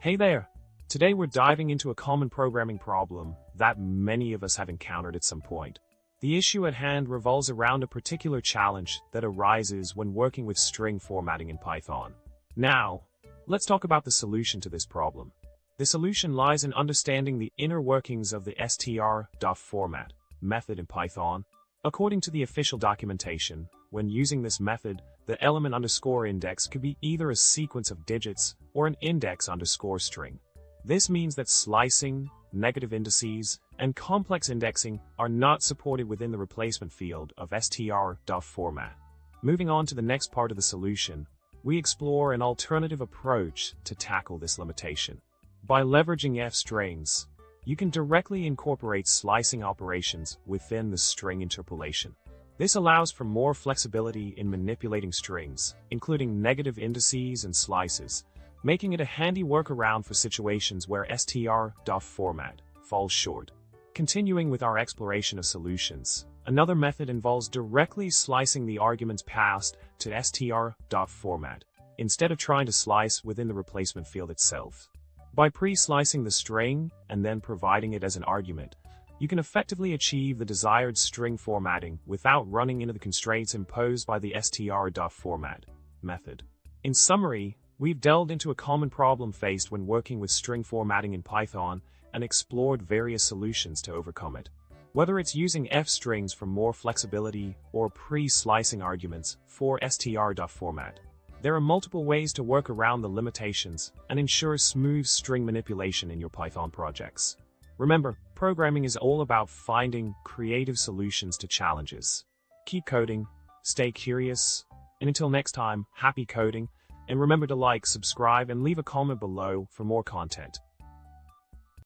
Hey there! Today we're diving into a common programming problem that many of us have encountered at some point. The issue at hand revolves around a particular challenge that arises when working with string formatting in Python. Now, let's talk about the solution to this problem. The solution lies in understanding the inner workings of the str.format method in Python. According to the official documentation, when using this method, the element underscore index could be either a sequence of digits or an index underscore string. This means that slicing, negative indices, and complex indexing are not supported within the replacement field of str.format. Moving on to the next part of the solution, we explore an alternative approach to tackle this limitation. By leveraging f-strings, you can directly incorporate slicing operations within the string interpolation. This allows for more flexibility in manipulating strings, including negative indices and slices, making it a handy workaround for situations where str.format falls short. Continuing with our exploration of solutions, another method involves directly slicing the arguments passed to str.format, instead of trying to slice within the replacement field itself. By pre-slicing the string and then providing it as an argument, you can effectively achieve the desired string formatting without running into the constraints imposed by the str.format method. In summary, we've delved into a common problem faced when working with string formatting in Python and explored various solutions to overcome it. Whether it's using f-strings for more flexibility or pre-slicing arguments for str.format, there are multiple ways to work around the limitations and ensure smooth string manipulation in your Python projects. Remember, programming is all about finding creative solutions to challenges. Keep coding, stay curious, and until next time, happy coding, and remember to like, subscribe, and leave a comment below for more content.